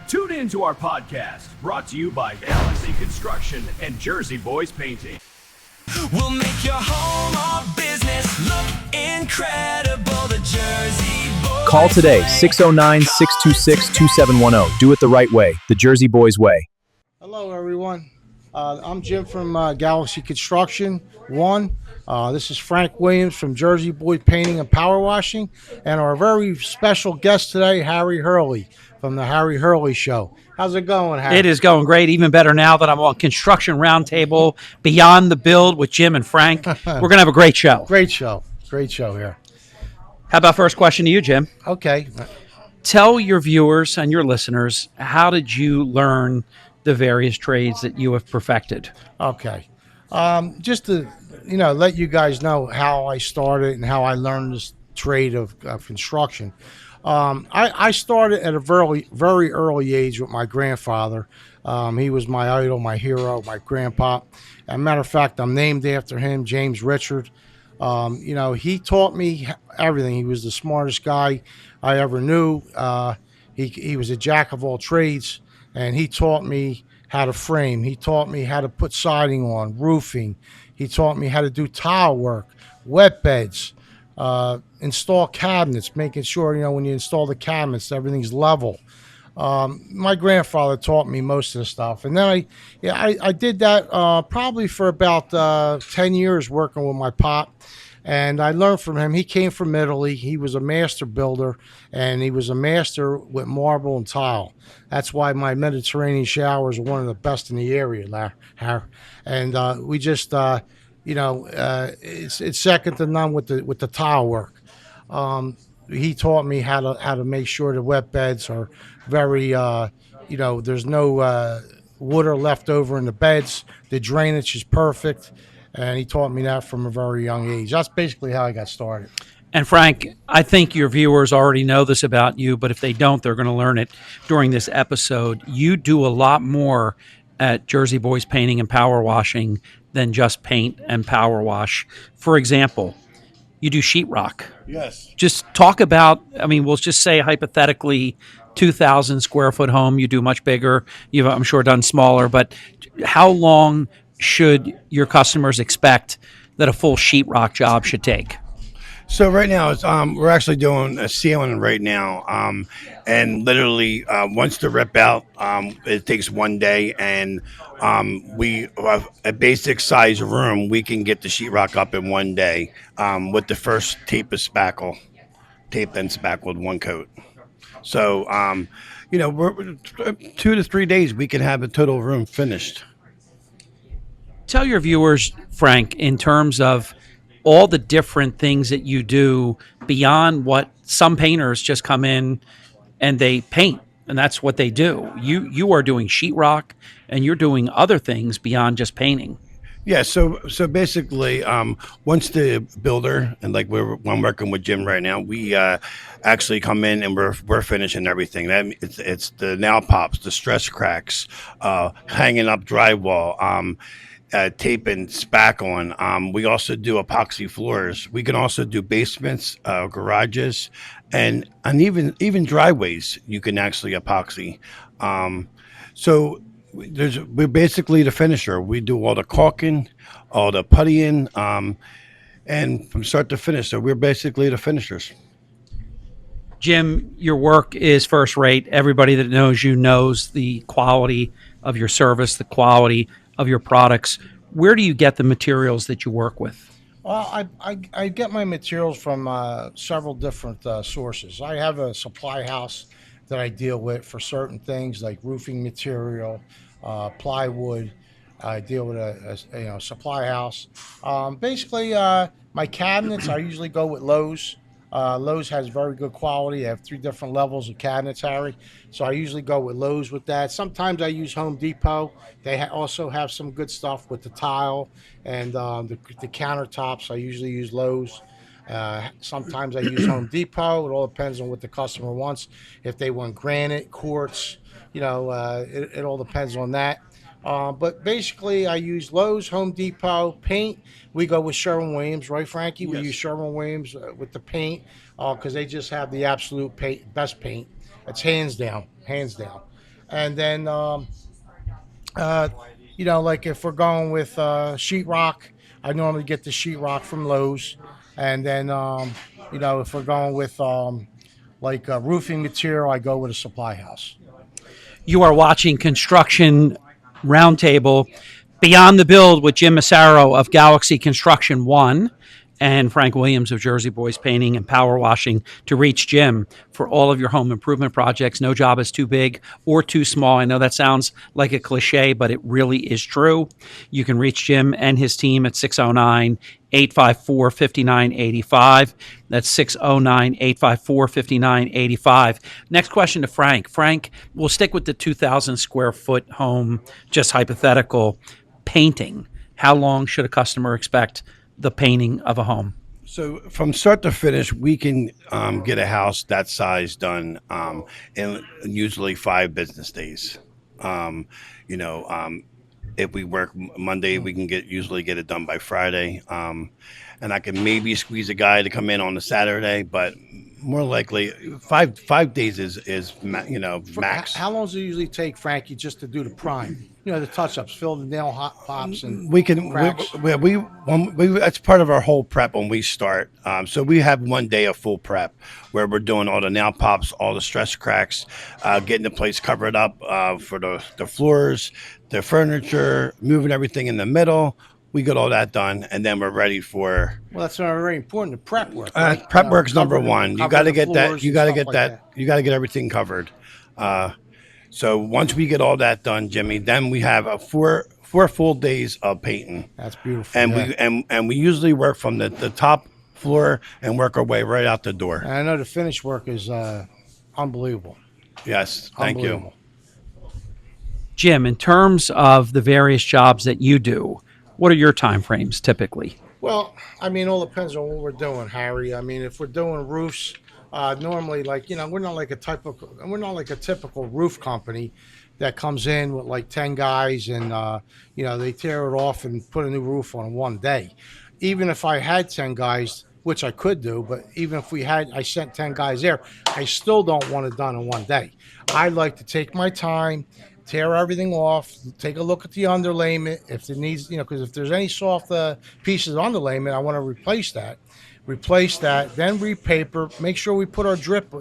Tune in to our podcast, brought to you by Galaxy Construction and Jersey Boys Painting. We'll make your home or business look incredible. The Jersey Boys. Call today, 609-626-2710. Do it the right way, the Jersey Boys way. Hello, everyone. I'm Jim from Galaxy Construction 1. This is Frank Williams from Jersey Boys Painting and Power Washing. And our very special guest today, Harry Hurley from the Harry Hurley Show. How's it going, Harry? It is going great, even better now that I'm on Construction Roundtable, Beyond the Build with Jim and Frank. We're going to have a great show. Great show here. How about first question to you, Jim? Okay. Tell your viewers and your listeners, how did you learn the various trades that you have perfected? Okay. Just to, let you guys know how I started and how I learned this trade of construction. I started at a very, very early age with my grandfather. He was my idol, my hero, my grandpa. As a matter of fact, I'm named after him, James Richard. He taught me everything. He was the smartest guy I ever knew. He was a jack of all trades, and he taught me how to frame. He taught me how to put siding on, roofing. He taught me how to do tile work, wet beds, install cabinets, making sure, when you install the cabinets, everything's level. My grandfather taught me most of the stuff. And then I did that probably for about 10 years working with my pop. And I learned from him. He came from Italy. He was a master builder, and he was a master with marble and tile. That's why my Mediterranean showers are one of the best in the area, Harry. And we just, it's second to none with the tile work. He taught me how to make sure the wet beds are very, there's no water left over in the beds. The drainage is perfect. And he taught me that from a very young age. That's basically how I got started. And Frank, I think your viewers already know this about you, but if they don't, they're going to learn it during this episode. You do a lot more at Jersey Boys Painting and Power Washing than just paint and power wash. For example, you do sheetrock. Yes. Just talk about, we'll just say hypothetically 2,000 square foot home. You do much bigger. You've, I'm sure, done smaller, but how long should your customers expect that a full sheetrock job should take? So right now, we're actually doing a ceiling right now, and literally once the rip out, it takes 1 day, and we have a basic size room. We can get the sheetrock up in 1 day with the first tape and spackle with one coat. So we're 2 to 3 days we can have a total room finished. Tell your viewers, Frank, in terms of all the different things that you do beyond what some painters just come in and they paint, and that's what they do. You are doing sheetrock, and you're doing other things beyond just painting. Yeah, so basically, once the builder, and like I'm working with Jim right now, we actually come in and we're finishing everything. It's the nail pops, the stress cracks, hanging up drywall, taping spackling. We also do epoxy floors. We can also do basements, garages, and even driveways. You can actually epoxy. So we're basically the finisher. We do all the caulking, all the puttying, and from start to finish. So we're basically the finishers. Jim, your work is first rate. Everybody that knows you knows the quality of your service, the quality of your products. Where do you get the materials that you work with? Well, I get my materials from several different sources. I have a supply house that I deal with for certain things like roofing material, plywood. I deal with a supply house. Basically, my cabinets, I usually go with Lowe's. Lowe's has very good quality. They have 3 different levels of cabinets, Harry. So I usually go with Lowe's with that. Sometimes I use Home Depot. They also have some good stuff with the tile and the countertops. I usually use Lowe's. Sometimes I use Home Depot. It all depends on what the customer wants. If they want granite, quartz, it all depends on that. But basically, I use Lowe's, Home Depot, paint. We go with Sherwin-Williams, right, Frankie? Yes. We use Sherwin-Williams with the paint because they just have the absolute best paint. It's hands down. and then like if we're going with sheetrock, I normally get the sheetrock from Lowe's, and then if we're going with roofing material, I go with a supply house. You are watching Construction Roundtable Beyond the Build with Jim Massaro of Galaxy Construction One and Frank Williams of Jersey Boys Painting and Power Washing. To reach Jim for all of your home improvement projects, no job is too big or too small. I know that sounds like a cliche, but it really is true. You can reach Jim and his team at 609-854-5985. That's 609-854-5985. Next question to Frank. Frank, we'll stick with the 2,000 square foot home, just hypothetical. Painting. How long should a customer expect the painting of a home? So from start to finish, we can get a house that size done in usually 5 business days. If we work Monday, we can usually get it done by Friday. And I can maybe squeeze a guy to come in on a Saturday, but more likely 5 days is max. How long does it usually take, Frankie, just to do the prime? The touch-ups, fill the nail pops, and we can. cracks. We that's part of our whole prep when we start. So we have one day of full prep where we're doing all the nail pops, all the stress cracks, getting the place covered up for the floors, the furniture, moving everything in the middle. We get all that done, and then we're ready for. Well, that's very important. The prep work. Right? Prep work's number one. You got to get that. You got to get that. That. You got to get everything covered. So once we get all that done, Jimmy, then we have a four full days of painting. That's beautiful. And we usually work from the top floor and work our way right out the door. And I know the finish work is unbelievable. Yes, thank you. Jim, in terms of the various jobs that you do, what are your time frames typically? Well, all depends on what we're doing, Harry. If we're doing roofs, normally, we're not like a typical roof company that comes in with like 10 guys and they tear it off and put a new roof on in one day. Even if I had 10 guys, which I could do, but even if I sent 10 guys there, I still don't want it done in one day. I like to take my time, tear everything off, take a look at the underlayment. If it needs, because if there's any soft pieces of underlayment, I want to replace that, then repaper, make sure we put our drip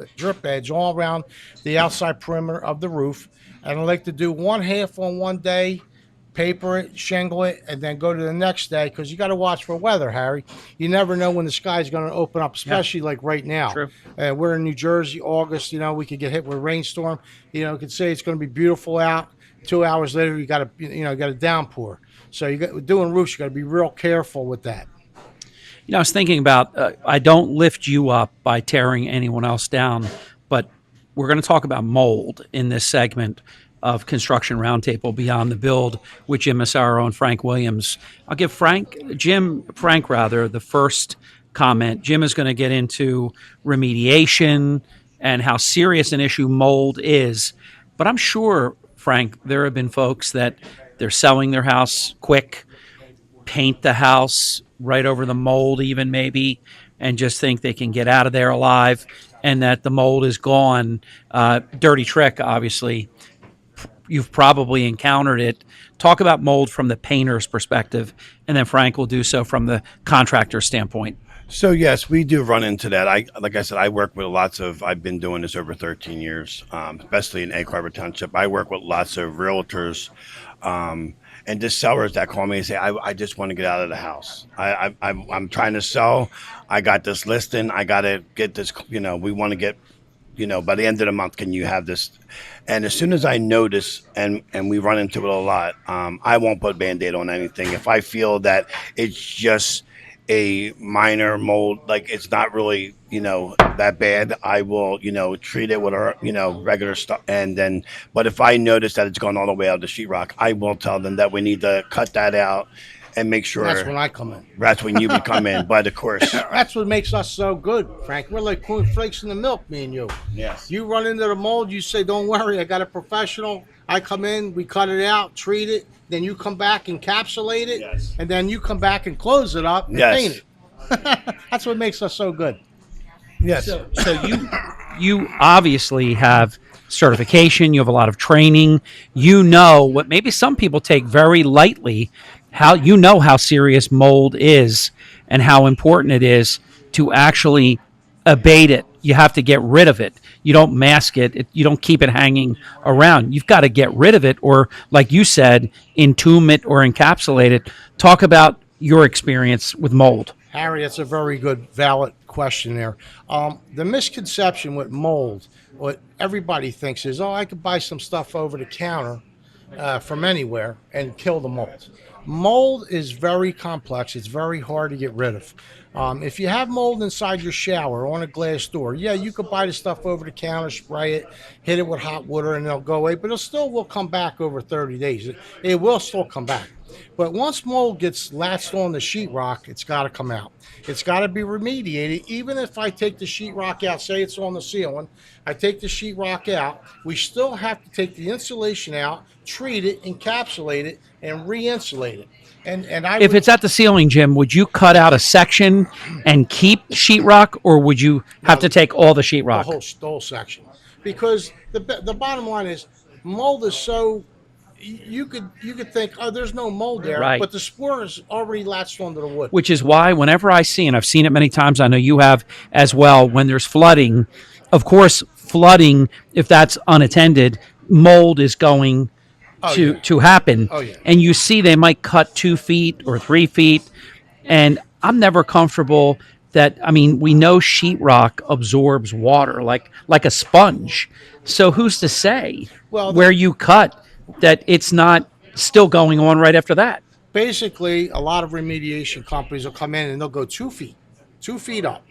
edge all around the outside perimeter of the roof. And I like to do one half on one day, paper it, shingle it, and then go to the next day, because you got to watch for weather, Harry. You never know when the sky's going to open up, especially like right now. True. We're in New Jersey, August, we could get hit with a rainstorm. You could say it's going to be beautiful out. 2 hours later, you got a downpour. So doing roofs, you got to be real careful with that. I was thinking about, I don't lift you up by tearing anyone else down, but we're going to talk about mold in this segment of Construction Roundtable Beyond the Build with Jim Massaro and Frank Williams. I'll give Frank, the first comment. Jim is going to get into remediation and how serious an issue mold is. But I'm sure, Frank, there have been folks that they're selling their house quick, paint the house right over the mold even maybe, and just think they can get out of there alive and that the mold is gone. Dirty trick, obviously. You've probably encountered it. Talk about mold from the painter's perspective, and then Frank will do so from the contractor standpoint. So yes, we do run into that. Like I said, I work with I've been doing this over 13 years, especially in Egg Harbor Township. I work with lots of realtors and just sellers that call me and say, I just want to get out of the house. I'm trying to sell. I got this listing. I got to get this, we want to get, by the end of the month, can you have this? And as soon as I notice, and we run into it a lot, I won't put Band-Aid on anything. If I feel that it's just a minor mold, like it's not really, that bad, I will, treat it with our, regular stuff. And then, but if I notice that it's gone all the way out to sheetrock, I will tell them that we need to cut that out and make sure. That's when I come in. That's when you would come in, but of course. That's what makes us so good, Frank. We're like cornflakes in the milk, me and you. Yes. You run into the mold, you say, don't worry, I got a professional. I come in, we cut it out, treat it, then you come back, encapsulate it, Yes. and then you come back and close it up and Yes. paint it. That's what makes us so good. Yes. So you obviously have certification, you have a lot of training. You know what maybe some people take very lightly, how serious mold is and how important it is to actually abate it. You have to get rid of it. You don't mask it. You don't keep it hanging around. You've got to get rid of it, or like you said, entomb it or encapsulate it. Talk about your experience with mold. Harry, that's a very good, valid question there. The misconception with mold, what everybody thinks is, oh, I could buy some stuff over the counter from anywhere and kill the mold. Mold is very complex. It's very hard to get rid of. If you have mold inside your shower on a glass door, yeah, you could buy the stuff over the counter, spray it, hit it with hot water, and it'll go away, but it still will come back over 30 days. It will still come back. But once mold gets latched on the sheetrock, it's got to come out. It's got to be remediated. Even if I take the sheetrock out, say it's on the ceiling, I take the sheetrock out, we still have to take the insulation out, treat it, encapsulate it, and re-insulate it. If it's at the ceiling, Jim, would you cut out a section and keep sheetrock, or would you have to take all the sheetrock? The whole section. Because the bottom line is, mold is so, you could think, oh, there's no mold there, Right. but the spore is already latched onto the wood. Which is why whenever I see, and I've seen it many times, I know you have as well, when there's flooding, of course, flooding, if that's unattended, mold is going to happen. Oh, yeah. And you see they might cut 2 feet or 3 feet. And I'm never comfortable that, I mean, we know sheetrock absorbs water like a sponge. So who's to say where you cut that it's not still going on right after that? Basically, a lot of remediation companies will come in and they'll go 2 feet up.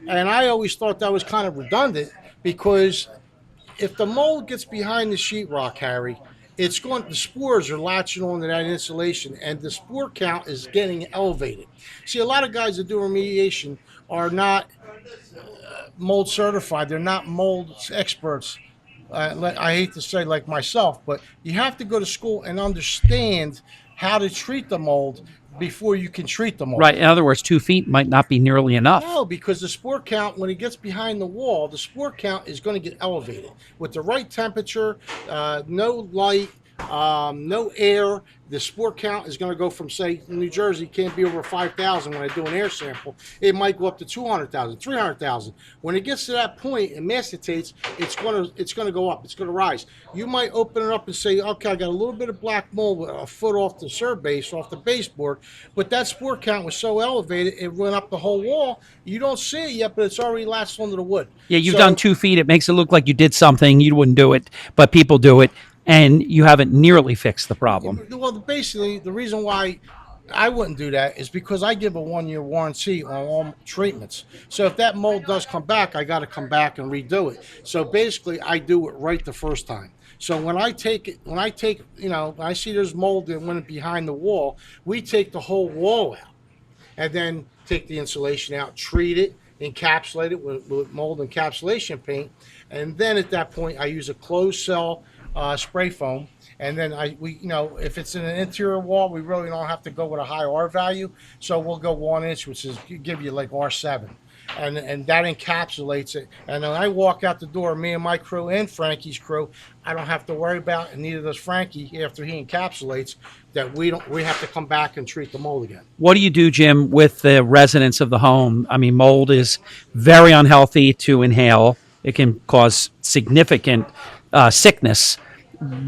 And I always thought that was kind of redundant, because if the mold gets behind the sheetrock, Harry, the spores are latching onto that insulation, and the spore count is getting elevated. See, a lot of guys that do remediation are not mold certified. They're not mold experts. I hate to say like myself, but you have to go to school and understand how to treat the mold before you can treat the mold. Right. In other words, 2 feet might not be nearly enough. No, because the spore count, when it gets behind the wall, the spore count is going to get elevated. With the right temperature, no light, no air, the spore count is going to go from, say, New Jersey can't be over 5,000 when I do an air sample. It might go up to 200,000, 300,000. When it gets to that point and macetates, it's going to go up. It's going to rise. You might open it up and say, okay, I got a little bit of black mold a foot off the surbase, off the baseboard, but that spore count was so elevated, it went up the whole wall. You don't see it yet, but it's already latched onto the wood. Yeah, you've done 2 feet. It makes it look like you did something. You wouldn't do it, but people do it. And you haven't nearly fixed the problem. Well, basically, the reason why I wouldn't do that is because I give a 1-year warranty on all treatments. So if that mold does come back, I got to come back and redo it. So basically, I do it right the first time. So when I see there's mold that went behind the wall, we take the whole wall out and then take the insulation out, treat it, encapsulate it with mold encapsulation paint. And then at that point, I use a closed cell spray foam, and then if it's in an interior wall, we really don't have to go with a high R value, so we'll go 1 inch, which is give you like R7, and that encapsulates it. And then I walk out the door, me and my crew and Frankie's crew, I don't have to worry about, and neither does Frankie after he encapsulates, that we have to come back and treat the mold again. What do you do, Jim, with the residents of the home? I mean, mold is very unhealthy to inhale. It can cause significant sickness.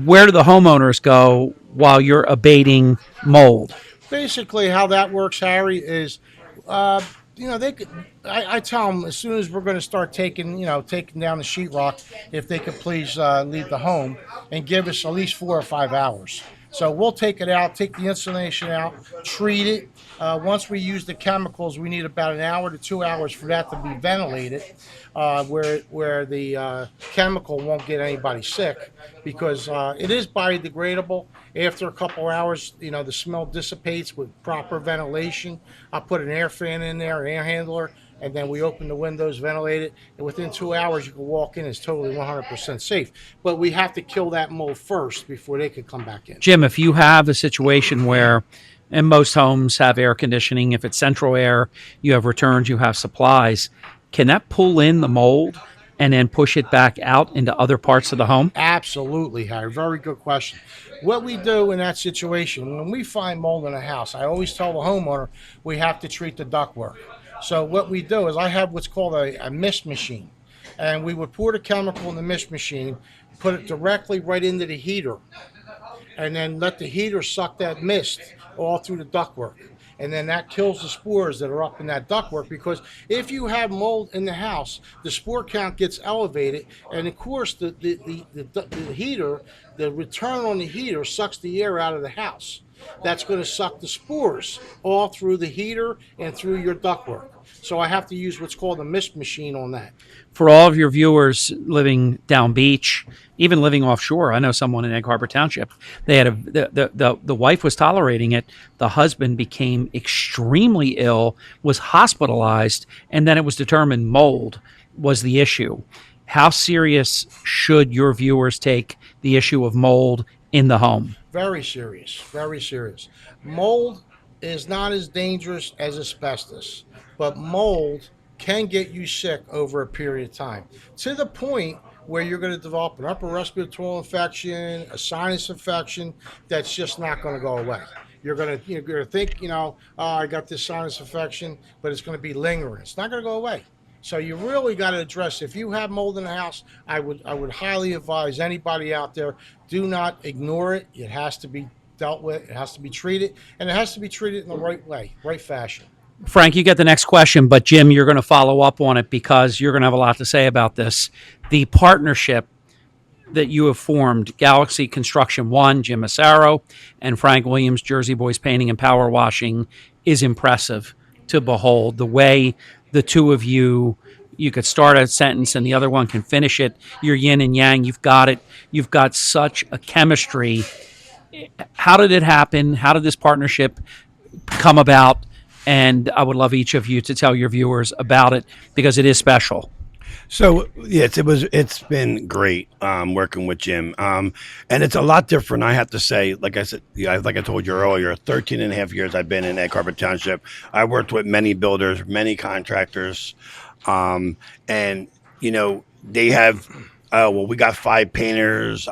Where do the homeowners go while you're abating mold? Basically, how that works, Harry, is they could. I tell them as soon as we're going to start taking down the sheetrock, if they could please leave the home and give us at least 4 or 5 hours. So we'll take it out, take the insulation out, treat it. Once we use the chemicals, we need about 1 hour to 2 hours for that to be ventilated, where the chemical won't get anybody sick, because it is biodegradable. After a couple hours, the smell dissipates with proper ventilation. I'll put an air fan in there, an air handler, and then we open the windows, ventilate it, and within 2 hours you can walk in. It's totally 100% safe. But we have to kill that mold first before they can come back in. Jim, if you have a situation where, and most homes have air conditioning, if it's central air, you have returns, you have supplies, can that pull in the mold and then push it back out into other parts of the home? Absolutely, Harry. Very good question. What we do in that situation, when we find mold in a house, I always tell the homeowner we have to treat the ductwork. So what we do is I have what's called a mist machine, and we would pour the chemical in the mist machine, put it directly right into the heater, and then let the heater suck that mist all through the ductwork. And then that kills the spores that are up in that ductwork, because if you have mold in the house, the spore count gets elevated, and of course the heater, the return on the heater sucks the air out of the house. That's going to suck the spores all through the heater and through your ductwork. So I have to use what's called a mist machine on that. For all of your viewers living down beach, even living offshore, I know someone in Egg Harbor Township. They had the wife was tolerating it. The husband became extremely ill, was hospitalized, and then it was determined mold was the issue. How serious should your viewers take the issue of mold in the home? Very serious, very serious. Mold is not as dangerous as asbestos, but mold can get you sick over a period of time, to the point where you're going to develop an upper respiratory infection, a sinus infection that's just not going to go away. You're going to think, oh, I got this sinus infection, but it's going to be lingering. It's not going to go away. So you really got to address, if you have mold in the house, I would highly advise anybody out there, do not ignore it. It has to be dealt with. It has to be treated, and it has to be treated in the right way, right fashion. Frank, you get the next question, but Jim, you're going to follow up on it because you're going to have a lot to say about this. The partnership that you have formed, Galaxy Construction One, Jim Massaro, and Frank Williams, Jersey Boys Painting and Power Washing, is impressive to behold. The way the two of you could start a sentence and the other one can finish it. You're yin and yang. You've got it. You've got such a chemistry. How did it happen? How did this partnership come about? And I would love each of you to tell your viewers about it, because it is special. So yes, it's been great working with Jim, and it's a lot different. I have to say, like I said, like I told you earlier, 13 and a half years I've been in Egg Harbor Township. I worked with many builders, many contractors, and they have. Oh, well, we got 5 painters,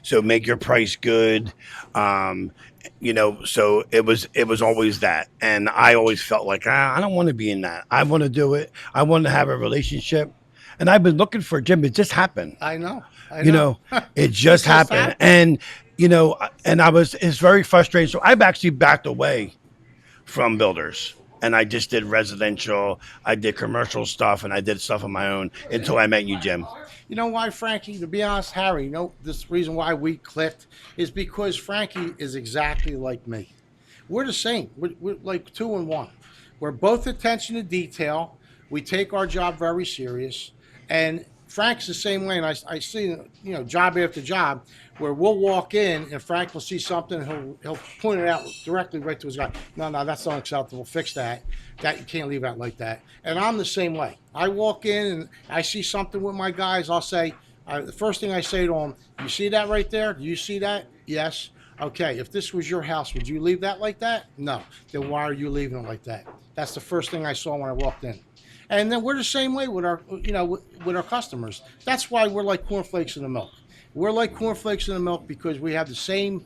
so make your price good. So it was always that. And I always felt like, I don't want to be in that. I want to do it. I want to have a relationship. And I've been looking for Jim. It just happened. I know. It just happened. And, and it's very frustrating. So I've actually backed away from builders. And I just did residential. I did commercial stuff, and I did stuff on my own until I met you, Jim. You know why, Frankie? To be honest, Harry, this reason why we clicked is because Frankie is exactly like me. We're the same. We're like 2 in 1. We're both attention to detail. We take our job very serious. And Frank's the same way. And I see, job after job where we'll walk in and Frank will see something and he'll point it out directly right to his guy. No, that's unacceptable. Fix that. That you can't leave out like that. And I'm the same way. I walk in and I see something with my guys. I'll say, the first thing I say to them, you see that right there? Do you see that? Yes. Okay. If this was your house, would you leave that like that? No. Then why are you leaving it like that? That's the first thing I saw when I walked in. And then we're the same way with our, with our customers. That's why we're like cornflakes in the milk. We're like cornflakes in the milk because we have the same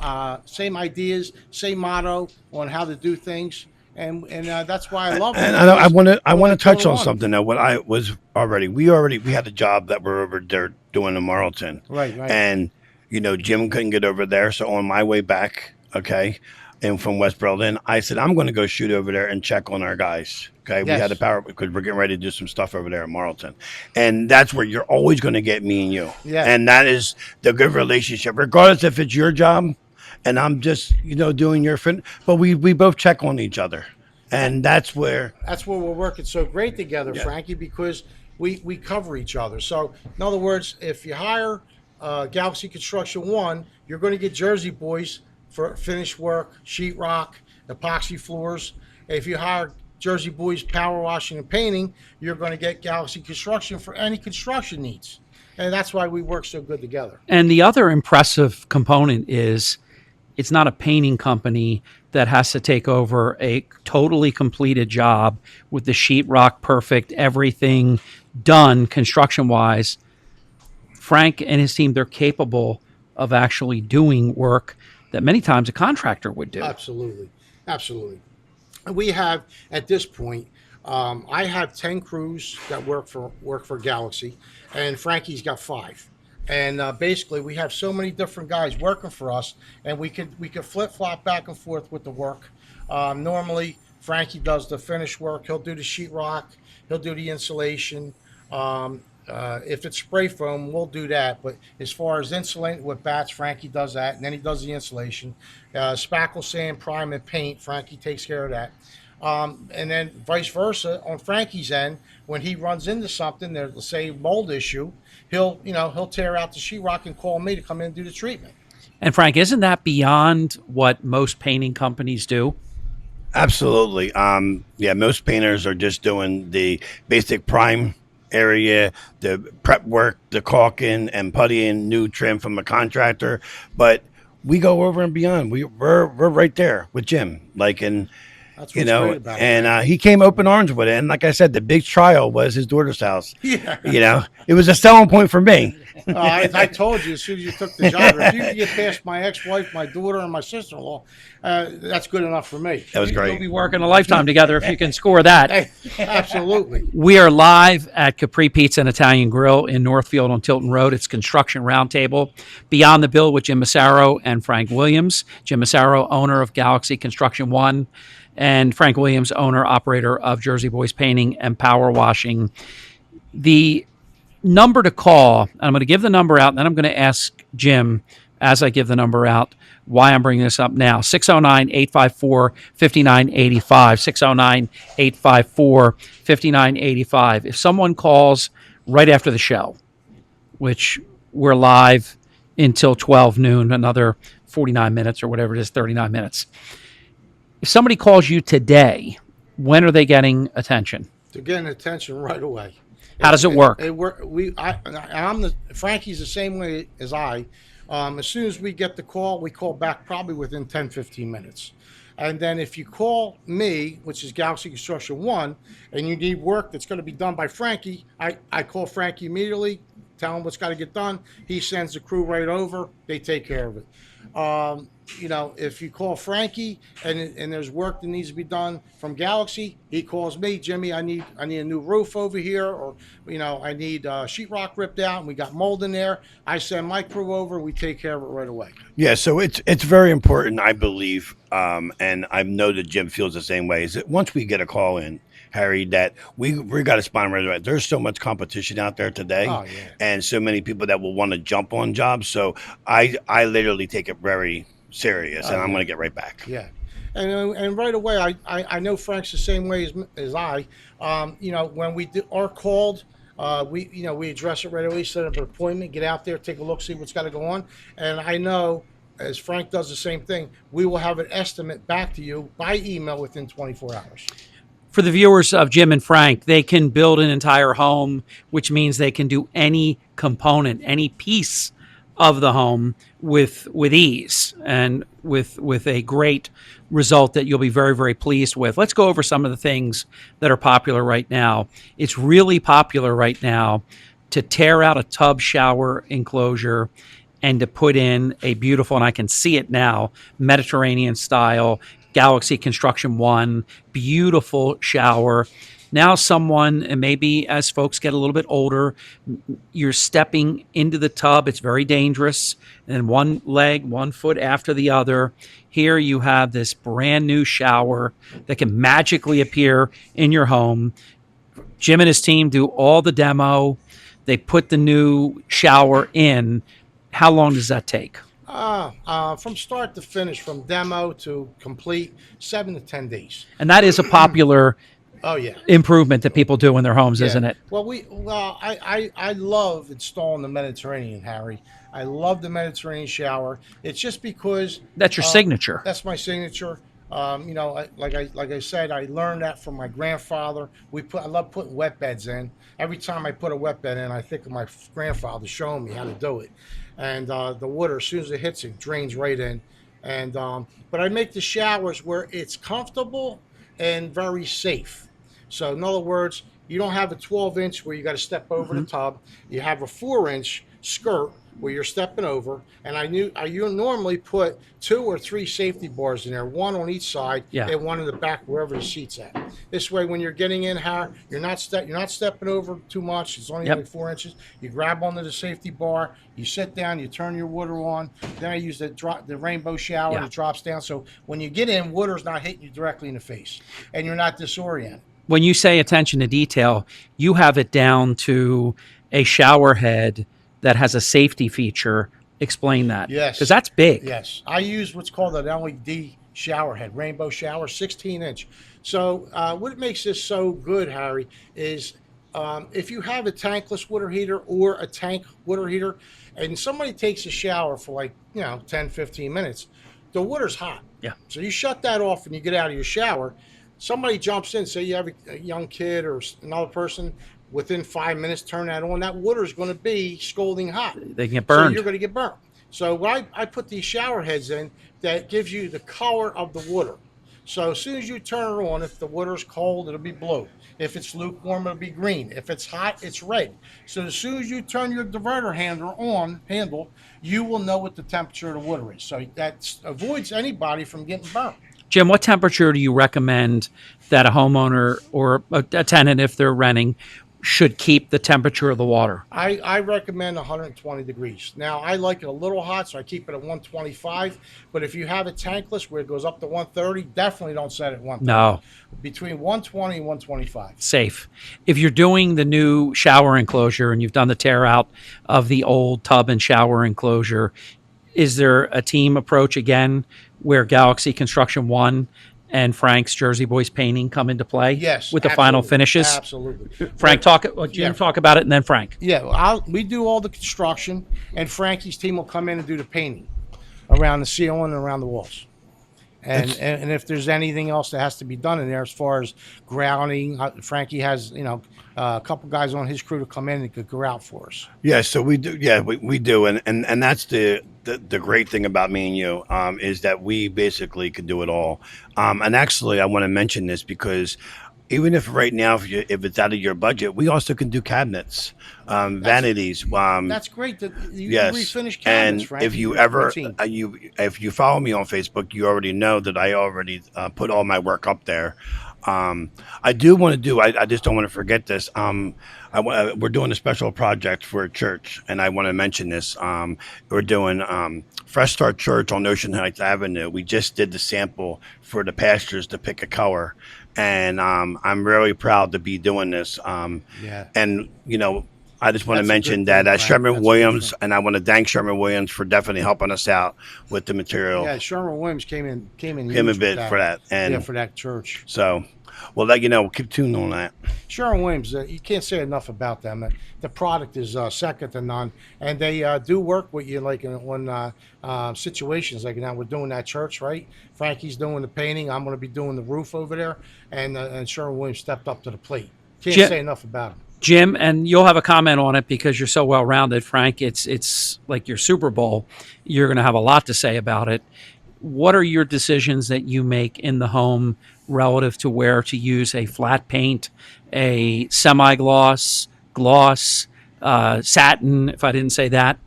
ideas, same motto on how to do things. And that's why I love it. And I want to touch on something now. What I was we had a job that we're over there doing in Marlton. Right. And Jim couldn't get over there, so on my way back, and from West Berlin, I said I'm going to go shoot over there and check on our guys. Okay, yes. We had the power because we're getting ready to do some stuff over there in Marlton, and that's where you're always going to get me and you. Yeah, and that is the good relationship, regardless if it's your job. And I'm just, doing your friend, but we both check on each other, and that's where we're working so great together, yeah. Frankie, because we cover each other. So, in other words, if you hire Galaxy Construction One, you're going to get Jersey Boys for finished work, sheetrock, epoxy floors. If you hire Jersey Boys Power Washing and Painting, you're going to get Galaxy Construction for any construction needs, and that's why we work so good together. And the other impressive component is it's not a painting company that has to take over a totally completed job with the sheetrock perfect, everything done construction wise. Frank and his team, they're capable of actually doing work that many times a contractor would do. Absolutely, absolutely. We have at this point, I have 10 crews that work for Galaxy, and Frankie's got 5. And basically, we have so many different guys working for us, and we could flip flop back and forth with the work. Normally, Frankie does the finish work. He'll do the sheetrock. He'll do the insulation. If it's spray foam, we'll do that. But as far as insulating with bats, Frankie does that, and then he does the insulation. Spackle, sand, prime, and paint, Frankie takes care of that. And then vice versa on Frankie's end, when he runs into something, there's say mold issue, he'll tear out the sheetrock and call me to come in and do the treatment. And Frank, isn't that beyond what most painting companies do? Absolutely. Yeah, most painters are just doing the basic prime area, the prep work, the caulking and puttying, new trim from a contractor. But we go over and beyond. We're right there with Jim. That's what's great about it. And he came open arms with it. And like I said, the big trial was his daughter's house. Yeah. It was a selling point for me. I told you as soon as you took the job, if you can get past my ex-wife, my daughter, and my sister-in-law, that's good enough for me. That was great. You'll be working a lifetime together if you can score that. Hey, absolutely. We are live at Capri Pizza and Italian Grill in Northfield on Tilton Road. It's Construction Roundtable. Beyond the Bill with Jim Massaro and Frank Williams. Jim Massaro, owner of Galaxy Construction One, and Frank Williams, owner, operator of Jersey Boys Painting and Power Washing. The number to call, and I'm going to give the number out, and then I'm going to ask Jim, as I give the number out, why I'm bringing this up now. 609-854-5985. 609-854-5985. If someone calls right after the show, which we're live until 12 noon, another 49 minutes or whatever it is, 39 minutes. If somebody calls you today, when are they getting attention? They're getting attention right away. How does it work? Frankie's the same way as I. As soon as we get the call, we call back probably within 10, 15 minutes. And then if you call me, which is Galaxy Construction One, and you need work that's going to be done by Frankie, I call Frankie immediately, tell him what's got to get done. He sends the crew right over. They take care of it. If you call Frankie and there's work that needs to be done from Galaxy, he calls me, Jimmy, I need a new roof over here, or I need sheetrock ripped out and we got mold in there. I send my crew over, we take care of it right away. Yeah, so it's very important, I believe, and I know that Jim feels the same way, is that once we get a call in, Harry, that we got to spot right away. There's so much competition out there today, and so many people that will want to jump on jobs. So I literally take it very serious, and I'm going to get right back. Yeah, and right away, I know Frank's the same way as I. When we are called, we address it right away, set up an appointment, get out there, take a look, see what's got to go on, and I know, as Frank does the same thing, we will have an estimate back to you by email within 24 hours. For the viewers of Jim and Frank, they can build an entire home, which means they can do any component, any piece of the home with ease and with a great result that you'll be very, very pleased with. Let's go over some of the things that are popular right now. It's really popular right now to tear out a tub shower enclosure and to put in a beautiful, and I can see it now, Mediterranean style Galaxy Construction One, beautiful shower. Now someone, and maybe as folks get a little bit older, you're stepping into the tub. It's very dangerous. And one leg, 1 foot after the other. Here you have this brand new shower that can magically appear in your home. Jim and his team do all the demo. They put the new shower in. How long does that take? From start to finish, from demo to complete, 7 to 10 days. And that is a popular improvement that people do in their homes, isn't it? Well, I love installing the Mediterranean, Harry. I love the Mediterranean shower. It's just because that's your signature. That's my signature. Like I said, I learned that from my grandfather. I love putting wet beds in. Every time I put a wet bed in, I think of my grandfather showing me how to do it. And the water, as soon as it hits it, drains right in. And but I make the showers where it's comfortable and very safe. So in other words, you don't have a 12-inch where you got to step over the tub. You have a 4-inch skirt where you're stepping over, and you normally put 2 or 3 safety bars in there, one on each side, Yeah. and one in the back wherever the seat's at. This way, when you're getting in, you're not stepping over too much. It's only Yep. like 4 inches. You grab onto the safety bar, you sit down, you turn your water on. Then I use the rainbow shower Yeah. that drops down, so when you get in, water's not hitting you directly in the face, and you're not disoriented. When you say attention to detail, you have it down to a shower head that has a safety feature. Explain that. Yes. Because that's big. Yes, I use what's called an LED shower head, rainbow shower, 16-inch. So what makes this so good, Harry, is if you have a tankless water heater or a tank water heater, and somebody takes a shower for like 10, 15 minutes, the water's hot. Yeah. So you shut that off and you get out of your shower. Somebody jumps in, say you have a young kid or another person. Within 5 minutes, turn that on. That water is going to be scalding hot. They can get burned. So you're going to get burnt. So what I put these shower heads in that gives you the color of the water. So as soon as you turn it on, if the water's cold, it'll be blue. If it's lukewarm, it'll be green. If it's hot, it's red. So as soon as you turn your diverter handle, you will know what the temperature of the water is. So that avoids anybody from getting burnt. Jim, what temperature do you recommend that a homeowner or a tenant, if they're renting, should keep the temperature of the water? I recommend 120 degrees. Now, I like it a little hot, so I keep it at 125. But if you have it tankless where it goes up to 130, definitely don't set it at 130. No. Between 120 and 125. Safe. If you're doing the new shower enclosure and you've done the tear out of the old tub and shower enclosure, is there a team approach again where Galaxy Construction 1 and Frank's Jersey Boys Painting come into play? Yes. With the final absolutely. finishes? Absolutely. Frank, Jim, talk about it, and then Frank. Yeah, we do all the construction, and Frankie's team will come in and do the painting around the ceiling and around the walls. And if there's anything else that has to be done in there as far as grounding, Frankie has a couple guys on his crew to come in and could grout for us. Yeah, so we do. Yeah, we do, and that's the great thing about me and you is that we basically could do it all. And actually, I want to mention this because even if right now, if it's out of your budget, we also can do cabinets, vanities. That's great that you Yes, can refinish cabinets, and Frank. if you ever Team. if you follow me on Facebook, you already know that I already put all my work up there. I do want to do. I just don't want to forget this. We're doing a special project for a church, and I want to mention this. We're doing Fresh Start Church on Ocean Heights Avenue. We just did the sample for the pastors to pick a color, and I'm really proud to be doing this. Yeah. And I just want to That's a mention good that thing, Frank. Sherman That's a good Williams, thing. and I want to thank Sherman Williams for definitely helping us out with the material. Yeah, Sherman Williams came in Him a huge with bit for that, and for that church. so we'll let you know. We'll keep tuned on that. Sherman Williams, you can't say enough about them. The product is second to none, and they do work with you like when situations like now we're doing that church, right? Frankie's doing the painting. I'm going to be doing the roof over there, and Sherman Williams stepped up to the plate. Can't Jim- say enough about him. Jim, and you'll have a comment on it because you're so well rounded, Frank. It's like your Super Bowl. You're going to have a lot to say about it. What are your decisions that you make in the home relative to where to use a flat paint, a semi-gloss, gloss, satin, if I didn't say that?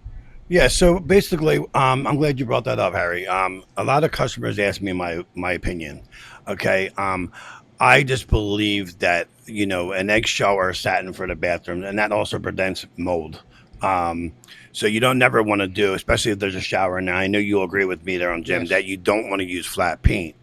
Yeah. So basically, I'm glad you brought that up, Harry. A lot of customers ask me my opinion. Okay. I just believe that an eggshell or a satin for the bathroom, and that also prevents mold. So you don't never want to do, especially if there's a shower. Now I know you'll agree with me there on Jim Yes. that you don't want to use flat paint.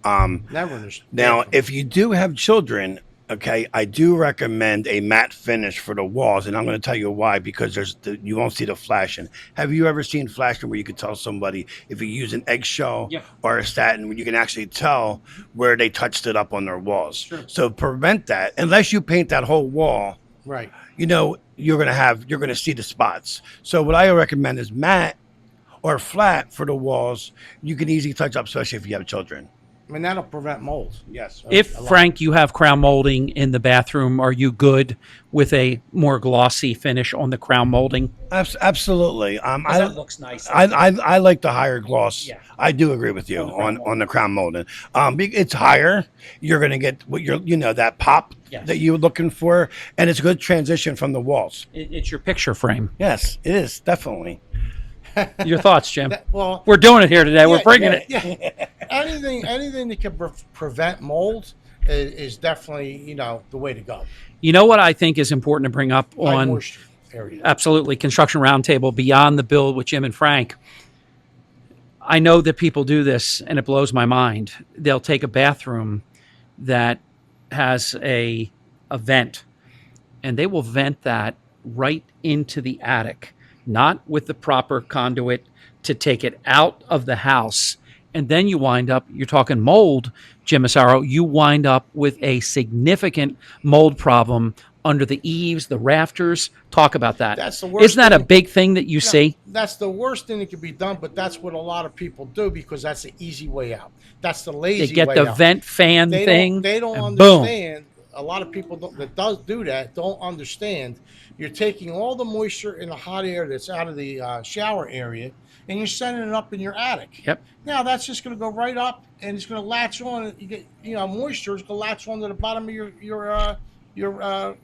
Never understood. Now, if you do have children, okay, I do recommend a matte finish for the walls, and I'm going to tell you why. Because you won't see the flashing. Have you ever seen flashing where you can tell somebody if you use an eggshell or a satin, when you can actually tell where they touched it up on their walls? Sure. So prevent that. Unless you paint that whole wall, Right. you're going to see the spots. So what I recommend is matte or flat for the walls. You can easily touch up, especially if you have children. I mean, that'll prevent mold. Yes. If, Frank, you have crown molding in the bathroom, are you good with a more glossy finish on the crown molding? Absolutely. That looks nice. I like the higher gloss. Yeah. I do agree with you on the crown molding. It's higher. You're going to get what that pop Yes. that you're looking for, and it's a good transition from the walls. It's your picture frame. Yes, it is definitely. Your thoughts, Jim? Well, We're doing it here today. We're bringing it. Yeah. Anything that can prevent mold is definitely the way to go. You know what I think is important to bring up High on moisture area. absolutely Construction Roundtable beyond the build with Jim and Frank. I know that people do this, and it blows my mind. They'll take a bathroom that has a vent, and they will vent that right into the attic, not with the proper conduit to take it out of the house. And then you wind up, you're talking mold, Jim Massaro, you wind up with a significant mold problem under the eaves, the rafters. Talk about that. That's the worst Isn't that a thing. big thing that you see? That's the worst thing that can be done, but that's what a lot of people do because that's the easy way out. That's the lazy way They get out. the vent fan thing. They don't and boom. understand. A lot of people that do that don't understand. You're taking all the moisture in the hot air that's out of the shower area, and you're sending it up in your attic. Yep. Now that's just going to go right up, and it's going to latch on. You get moisture is going to latch on to the bottom of your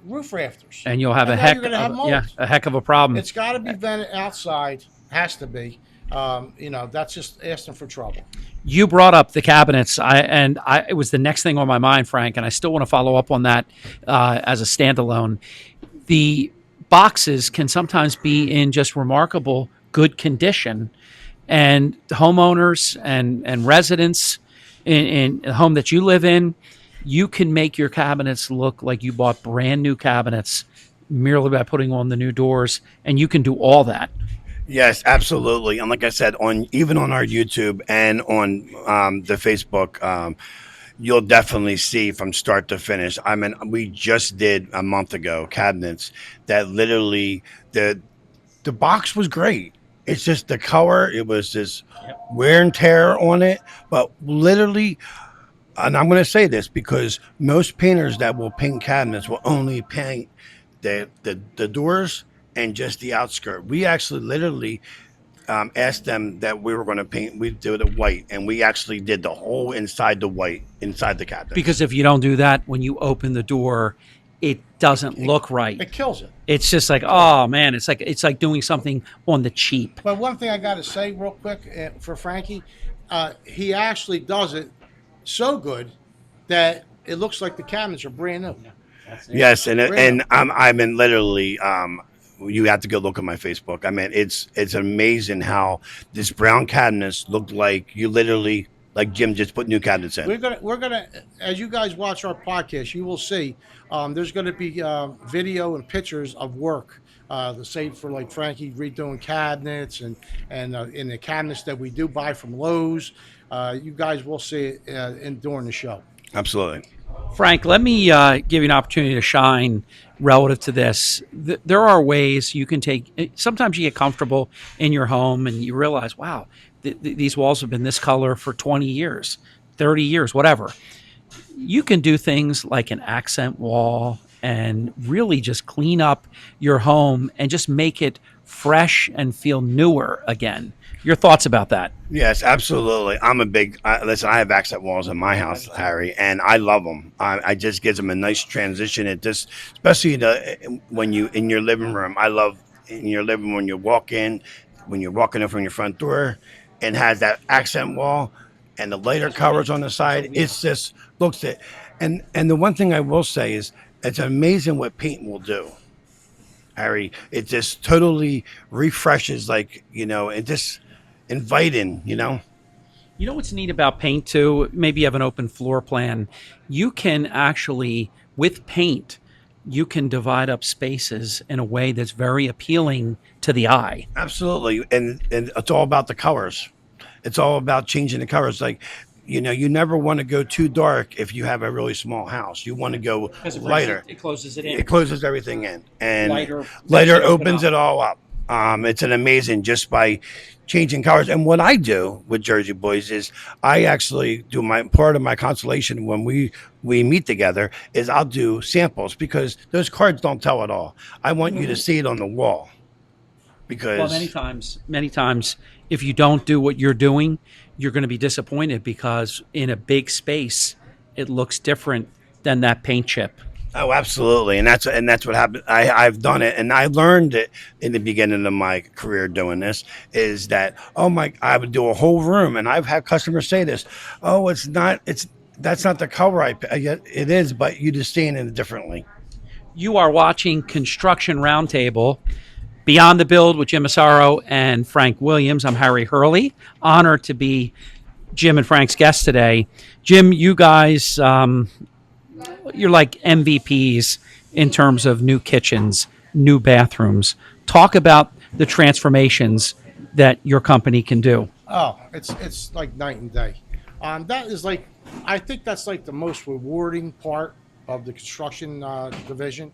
roof rafters. And you'll have And a now heck you're gonna have of, mold. a heck of a problem. It's got to be vented outside. Has to be. That's just asking for trouble. You brought up the cabinets, it was the next thing on my mind, Frank, and I still want to follow up on that as a standalone. The boxes can sometimes be in just remarkable good condition, and homeowners and residents in the home that you live in, you can make your cabinets look like you bought brand new cabinets merely by putting on the new doors, and you can do all that. Yes, absolutely. And like I said, even on our YouTube and on the Facebook, you'll definitely see from start to finish. I mean, we just did a month ago cabinets that literally the box was great. It's just the color. It was this wear and tear on it, but literally. And I'm going to say this because most painters that will paint cabinets will only paint the doors and just the outskirt. We actually literally asked them that we were going to paint. We did it white, and we actually did the whole inside the white inside the cabinet. Because if you don't do that, when you open the door, it doesn't look right. It kills it. It's just like, oh man, it's like doing something on the cheap. But one thing I got to say real quick for Frankie, he actually does it so good that it looks like the cabinets are brand new. Yes, and I'm in literally. You have to go look at my Facebook. I mean, it's amazing how this brown cabinets look like you literally like Jim just put new cabinets in. We're gonna as you guys watch our podcast, you will see there's gonna be video and pictures of work. The same for like Frankie redoing cabinets and in the cabinets that we do buy from Lowe's. You guys will see it during the show. Absolutely. Frank, let me give you an opportunity to shine relative to this. There are ways you can take. Sometimes you get comfortable in your home and you realize, wow, these walls have been this color for 20 years, 30 years, whatever. You can do things like an accent wall and really just clean up your home and just make it fresh and feel newer again. Your thoughts about that? Yes, absolutely. I'm a big listen. I have accent walls in my house, Harry, and I love them. I just gives them a nice transition. It just, especially when you in your living room. I love in your living room when you walk in, when you're walking in from your front door, and has that accent wall and the lighter colors on the side. It's just looks it. And the one thing I will say is it's amazing what paint will do, Harry. It just totally refreshes, and just inviting, You know what's neat about paint too? Maybe you have an open floor plan. You can actually, with paint, you can divide up spaces in a way that's very appealing to the eye. Absolutely. And it's all about the colors. It's all about changing the colors. Like, you never want to go too dark if you have a really small house. You want to go lighter. It closes it in. It closes everything in. And Lighter lighter open opens up. it all up. It's an amazing just by changing colors. And what I do with Jersey Boys is I actually do my part of my consultation when we meet together is I'll do samples because those cards don't tell it all. I want you to see it on the wall because Well, many times, if you don't do what you're doing, you're going to be disappointed because in a big space, it looks different than that paint chip. oh, absolutely, and that's what happened. I've done it, and I learned it in the beginning of my career doing this. Is that I would do a whole room, and I've had customers say this. Oh, that's not the color yet it is, but you just seeing it differently. You are watching Construction Roundtable, Beyond the Build with Jim Massaro and Frank Williams. I'm Harry Hurley. Honored to be Jim and Frank's guest today. Jim, you guys, you're like MVPs in terms of new kitchens, new bathrooms. Talk about the transformations that your company can do. Oh, it's like night and day. That is like, I think that's like the most rewarding part of the construction division,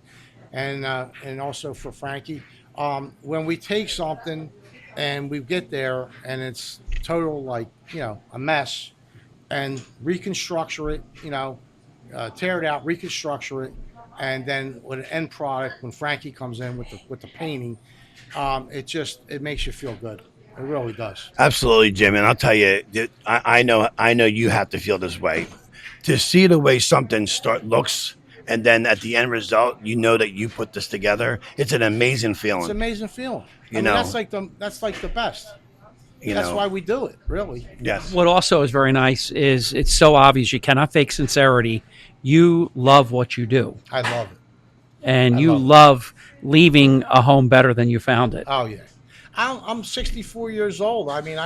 and also for Frankie. When we take something and we get there and it's total like a mess, and reconstruct it, tear it out, reconstruct it, and then with an end product, when Frankie comes in with the painting, it makes you feel good. It really does. Absolutely, Jim, and I'll tell you, I know you have to feel this way. To see the way something looks, and then at the end result, you know that you put this together. It's an amazing feeling. It's an amazing feeling. You know, that's like the best. That's why we do it, really. Yes. What also is very nice is it's so obvious you cannot fake sincerity. You love what you do, I love it. and I you love leaving a home better than you found it. Oh yeah. I'm 64 years old. I mean,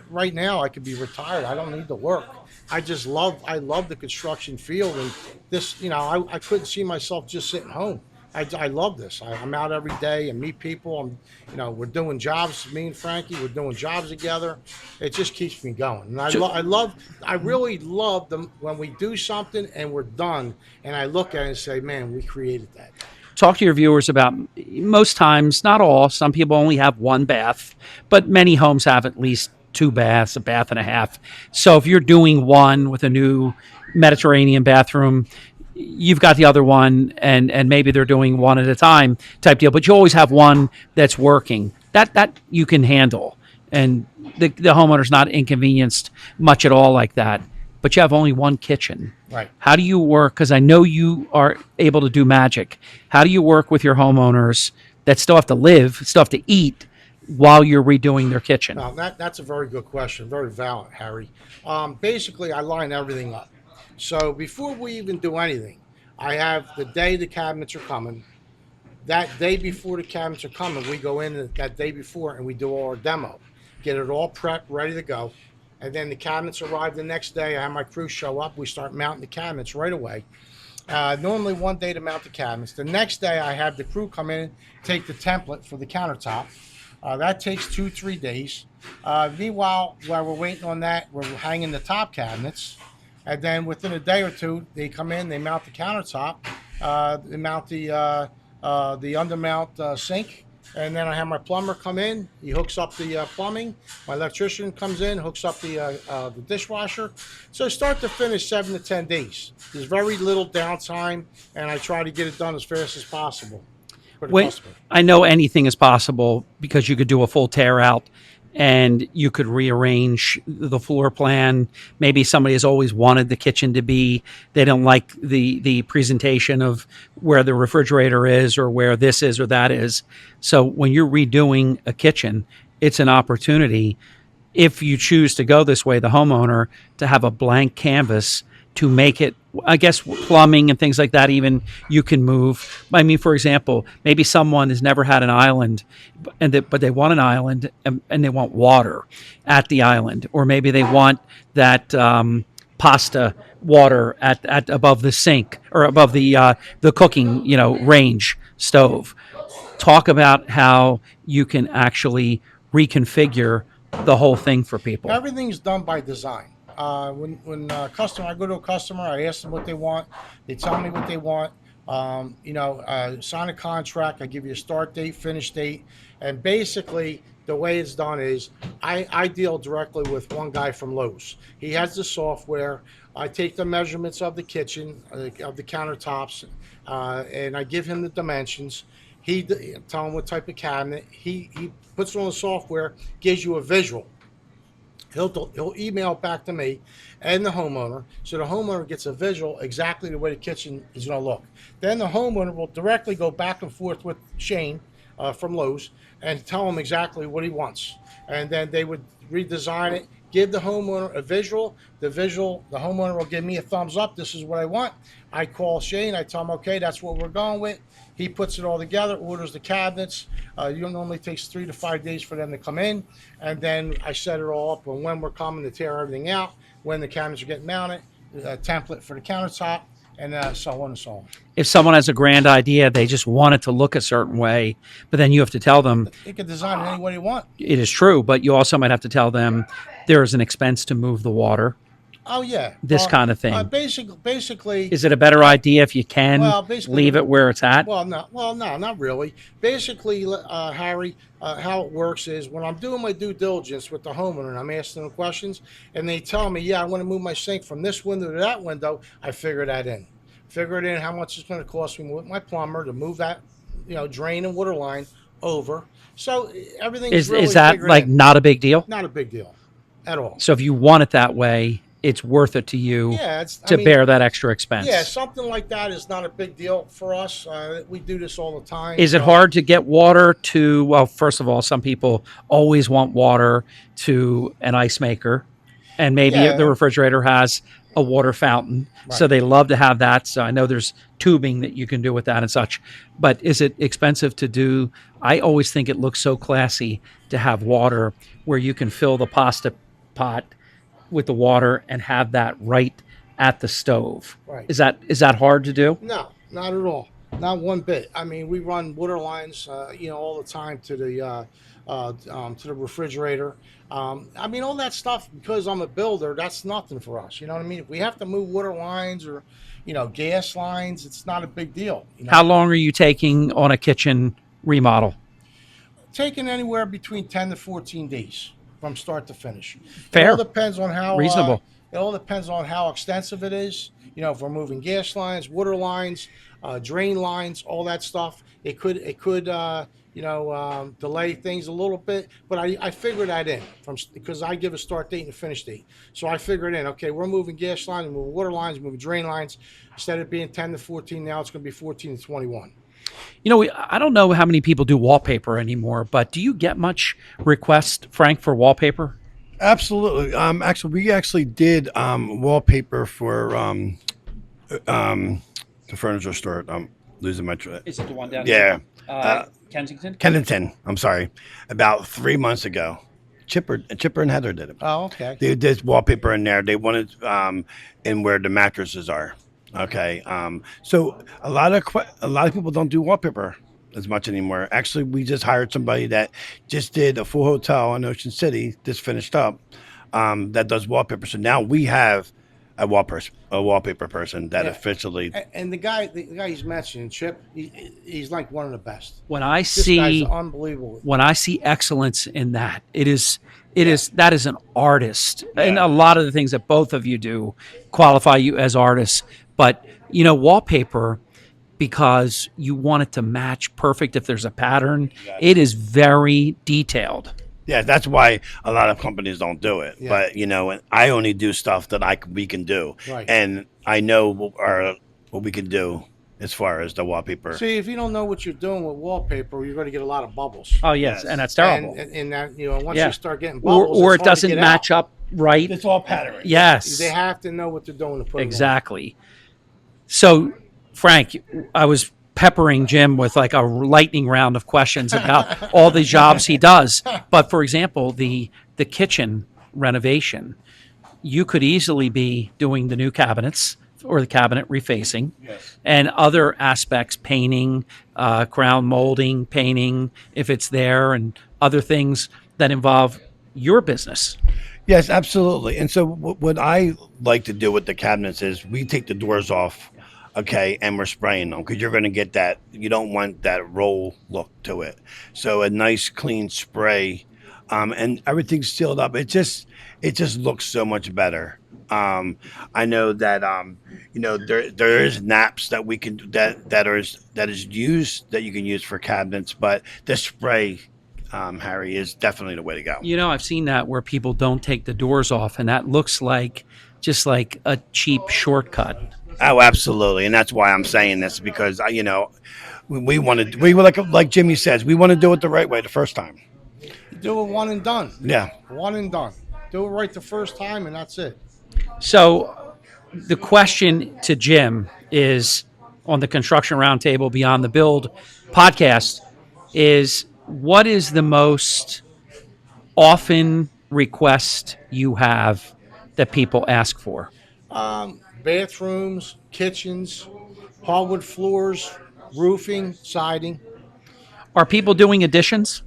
right now I could be retired. I don't need to work. I love the construction field, and this, I couldn't see myself just sitting home. I love this. I'm out every day and meet people. We're doing jobs. Me and Frankie, we're doing jobs together. It just keeps me going. And I really love them when we do something and we're done, and I look at it and say, man, we created that. Talk to your viewers about, most times, not all, some people only have one bath, but many homes have at least two baths, a bath and a half. So if you're doing one with a new Mediterranean bathroom, you've got the other one, and maybe they're doing one at a time type deal, but you always have one that's working. That you can handle, and the homeowner's not inconvenienced much at all like that. But you have only one kitchen. Right. How do you work? Because I know you are able to do magic. How do you work with your homeowners that still have to live, still have to eat, while you're redoing their kitchen? Now, that's a very good question. Very valid, Harry. Basically, I line everything up. So before we even do anything, I have the day the cabinets are coming. That day before the cabinets are coming, we go in that day before and we do all our demo. Get it all prepped, ready to go. And then the cabinets arrive the next day. I have my crew show up. We start mounting the cabinets right away. Normally one day to mount the cabinets. The next day I have the crew come in, take the template for the countertop. That takes 2-3 days. Meanwhile, while we're waiting on that, we're hanging the top cabinets. And then within a day or two, they come in, they mount the countertop, they mount the undermount sink. And then I have my plumber come in. He hooks up the plumbing. My electrician comes in, hooks up the dishwasher. So start to finish, 7 to 10 days. There's very little downtime, and I try to get it done as fast as possible for the customer. I know anything is possible because you could do a full tear out and you could rearrange the floor plan. Maybe somebody has always wanted the kitchen to be, they don't like the presentation of where the refrigerator is or where this is or that is. So when you're redoing a kitchen, it's an opportunity, if you choose to go this way, the homeowner, to have a blank canvas to make it, I guess, plumbing and things like that, even you can move. I mean, for example, maybe someone has never had an island, but they want an island and they want water at the island, or maybe they want that pasta water at above the sink or above the cooking range stove. Talk about how you can actually reconfigure the whole thing for people. Everything's done by design. When I go to a customer, I ask them what they want. They tell me what they want. Sign a contract. I give you a start date, finish date, and basically the way it's done is I deal directly with one guy from Lowe's. He has the software. I take the measurements of the kitchen, of the countertops, and I give him the dimensions. Tell him what type of cabinet. He puts it on the software, gives you a visual. He'll email it back to me and the homeowner, so the homeowner gets a visual exactly the way the kitchen is going to look. Then the homeowner will directly go back and forth with Shane from Lowe's and tell him exactly what he wants, and then they would redesign it, give the homeowner a visual. The homeowner will give me a thumbs up. This is what I want. I call Shane. I tell him, okay, that's what we're going with. He puts it all together, orders the cabinets. Normally takes 3 to 5 days for them to come in, and then I set it all up on when we're coming to tear everything out, when the cabinets are getting mounted, a template for the countertop, and so on and so on. If someone has a grand idea, they just want it to look a certain way, but then you have to tell them They can design it any way they want. it is true, but you also might have to tell them there is an expense to move the water. Oh yeah, This kind of thing. Basically, Is it a better idea if you can Well, basically- leave it where it's at? no, not really. Basically, Harry, how it works is when I'm doing my due diligence with the homeowner and I'm asking them questions, and they tell me, yeah, I want to move my sink from this window to that window, I figure that in. Figure it in how much it's going to cost me with my plumber to move that, drain and water line over. So everything Is really that figured like in. not a big deal? Not a big deal at all. So if you want it that way, it's worth it to you Yeah, to bear that extra expense. Yeah, something like that is not a big deal for us. We do this all the time. Is it hard to get water to, well, first of all, some people always want water to an ice maker, and maybe Yeah. the refrigerator has a water fountain, so they love to have that. So I know there's tubing that you can do with that and such, but is it expensive to do? I always think it looks so classy to have water where you can fill the pasta pot with the water and have that right at the stove. Right. Is that hard to do? No, not at all. Not one bit. I mean, we run water lines, all the time to the refrigerator. I mean, all that stuff, because I'm a builder, that's nothing for us. You know what I mean? If we have to move water lines or, gas lines, it's not a big deal. How long are you taking on a kitchen remodel? Taking anywhere between 10 to 14 days from start to finish. Fair. It all depends on how Reasonable. It all depends on how extensive it is. If we're moving gas lines, water lines, drain lines, all that stuff. It could delay things a little bit, but I figure that in because I give a start date and a finish date. So I figure it in. Okay, we're moving gas lines, we're moving water lines, we're moving drain lines. Instead of being 10 to 14, now it's going to be 14 to 21. I don't know how many people do wallpaper anymore, but do you get much request, Frank, for wallpaper? Absolutely. We actually did wallpaper for the furniture store. I'm losing my track. Is it the one down Yeah. Kensington? Kennington. I'm sorry. About 3 months ago, Chipper and Heather did it. Oh, okay. They did wallpaper in there. They wanted in where the mattresses are. Okay. So a lot of people don't do wallpaper as much anymore. Actually, we just hired somebody that just did a full hotel in Ocean City, just finished up, that does wallpaper. So now we have a wallpaper person that officially. And the guy he's mentioning, Chip, he's like one of the best. When I This guy's see unbelievable. when I see excellence in that, that is an artist. And a lot of the things that both of you do qualify you as artists. But wallpaper, because you want it to match perfect if there's a pattern, it is very detailed. Yeah, that's why a lot of companies don't do it. Yeah. But and I only do stuff that we can do, Right. and I know what we can do as far as the wallpaper. See, if you don't know what you're doing with wallpaper, you're going to get a lot of bubbles. Oh yes, and that's terrible. And that once Yeah. you start getting bubbles, or it's it hard to doesn't get match out. up right. It's all pattern. Yes, They have to know what they're doing to put exactly. So, Frank, I was peppering Jim with like a lightning round of questions about all the jobs he does. But for example, the kitchen renovation, you could easily be doing the new cabinets or the cabinet refacing, and other aspects, painting, crown molding, painting, if it's there, and other things that involve your business. Yes, absolutely. And so what I like to do with the cabinets is we take the doors off, okay, and we're spraying them because you're going to get that. You don't want that roll look to it. So a nice clean spray and everything's sealed up. It just looks so much better. I know that there is naps that we can that is used that you can use for cabinets, but the spray, Harry, is definitely the way to go. You know, I've seen that where people don't take the doors off, and that looks like just like a cheap shortcut. Oh, absolutely, and that's why I'm saying this because we want to. We were like Jimmy says, we want to do it the right way the first time. Do it one and done. Yeah. One and done. Do it right the first time, and that's it. So the question to Jim is on the Construction Roundtable Beyond the Build podcast is, what is the most often request you have that people ask for? Bathrooms, kitchens, hardwood floors, roofing, siding. Are people doing additions?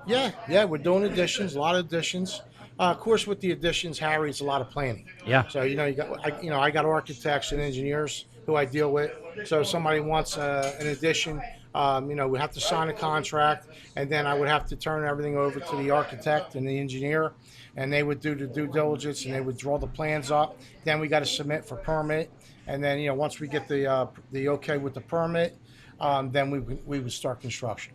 Yeah, we're doing additions, a lot of additions. Of course, with the additions, Harry, it's a lot of planning. Yeah. So I got architects and engineers who I deal with. So if somebody wants an addition, we have to sign a contract, and then I would have to turn everything over to the architect and the engineer, and they would do the due diligence and they would draw the plans up. Then we got to submit for permit, and then once we get the okay with the permit, then we would start construction.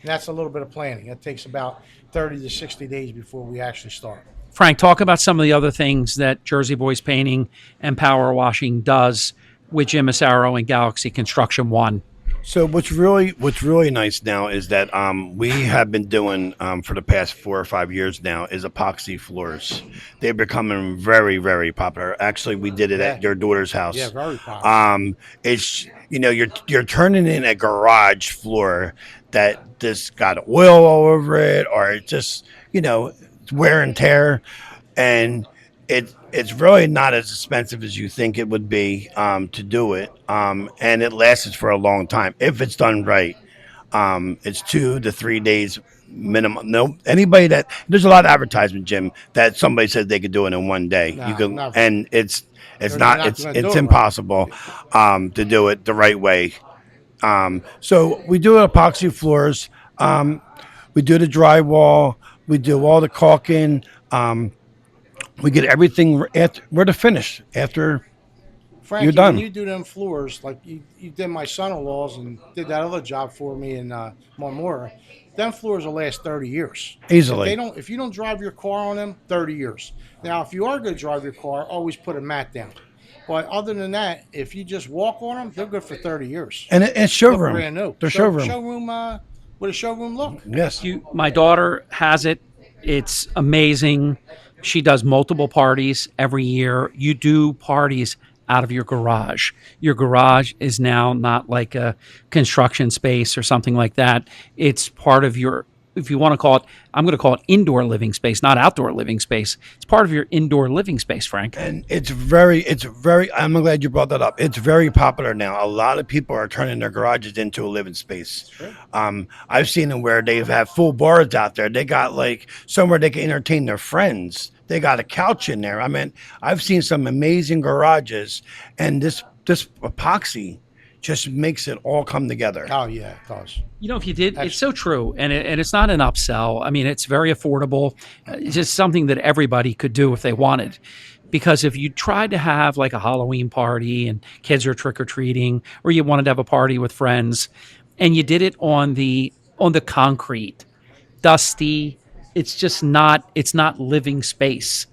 And that's a little bit of planning. It takes about 30 to 60 days before we actually start. Frank, talk about some of the other things that Jersey Boys Painting and Power Washing does with Jim Massaro and Galaxy Construction One. So what's really nice now is that we have been doing for the past 4 or 5 years now is epoxy floors. They're becoming very, very popular. Actually, we did it at your daughter's house. Yeah, very popular. It's you're turning in a garage floor that just got oil all over it, or it just it's wear and tear, and it's really not as expensive as you think it would be to do it, and it lasts for a long time if it's done right. It's 2 to 3 days minimum. No, there's a lot of advertisement, Jim, that somebody says they could do it in 1 day. No, You can, never. and it's They're not it's gonna do it's it impossible to do it the right way. So we do epoxy floors. We do the drywall. We do all the caulking. We get everything we're the finish after. Frankie, you're done. when you do them floors, like you did my son-in-law's and did that other job for me in Marmora, them floors will last 30 years. Easily. If you don't drive your car on them, 30 years. Now, if you are going to drive your car, always put a mat down. But other than that, if you just walk on them, they're good for 30 years. And it's Look showroom. brand new. They're showroom. Showroom, with a showroom look. Yes. My daughter has it. It's amazing. She does multiple parties every year. You do parties out of your garage. Your garage is now not like a construction space or something like that. It's part of your, if you want to call it, I'm going to call it indoor living space, not outdoor living space. It's part of your indoor living space, Frank. And it's very, I'm glad you brought that up. It's very popular now. A lot of people are turning their garages into a living space. Sure. I've seen them where they have full bars out there. They got like somewhere they can entertain their friends. They got a couch in there. I mean, I've seen some amazing garages, and this epoxy just makes it all come together. Oh, yeah, it does. If you did, it's so true. And it's not an upsell. I mean, it's very affordable. It's just something that everybody could do if they wanted. Because if you tried to have like a Halloween party and kids are trick-or-treating, or you wanted to have a party with friends, and you did it on the concrete, dusty, it's not living space.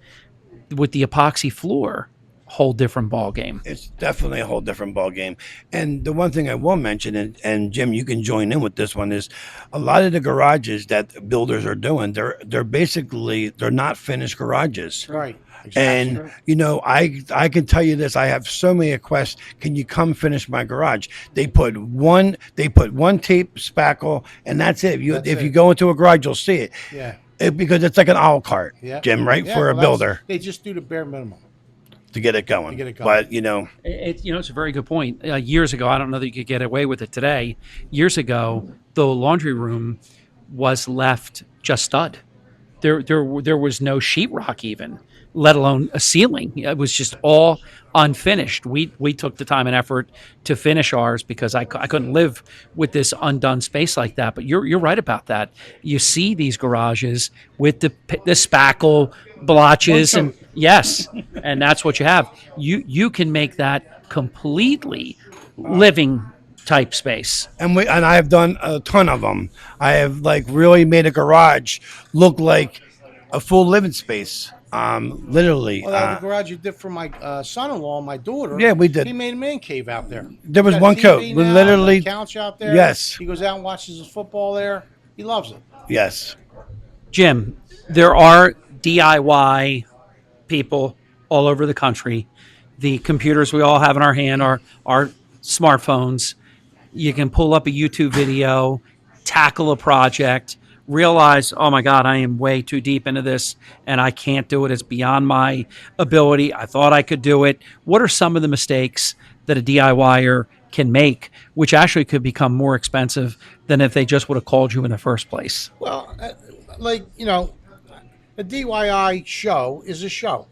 With the epoxy floor, whole different ball game. It's definitely a whole different ball game. And the one thing I will mention, and Jim, you can join in with this one, is a lot of the garages that builders are doing, they're basically not finished garages. Right. Exactly. And I can tell you this, I have so many requests, can you come finish my garage? They put one tape spackle, and that's it. If you go into a garage, you'll see it. Yeah. Because it's like an a la carte, Yeah. Jim, right? Yeah, For a builder they just do the bare minimum. to get it going. But It's a very good point. Years ago, I don't know that you could get away with it today. Years ago, the laundry room was left just stud. there was no sheetrock even, let alone a ceiling. It was just all unfinished. We took the time and effort to finish ours because I couldn't live with this undone space like that. But you're right about that. You see these garages with the spackle blotches and yes, and that's what you have. You can make that completely living type space. And I have done a ton of them. I have like really made a garage look like a full living space. Literally. Well, that the garage you did for my son-in-law and my daughter. Yeah, we did. He made a man cave out there. There was Got a one TV coat. We now, literally. got a couch out there. Yes. He goes out and watches his football there. He loves it. Yes. Jim, there are DIY people all over the country. The computers we all have in our hand are our smartphones. You can pull up a YouTube video, tackle a project, realize, oh my God, I am way too deep into this and I can't do it. It's beyond my ability. I thought I could do it. What are some of the mistakes that a DIYer can make, which actually could become more expensive than if they just would have called you in the first place? Well, a DIY show is a show.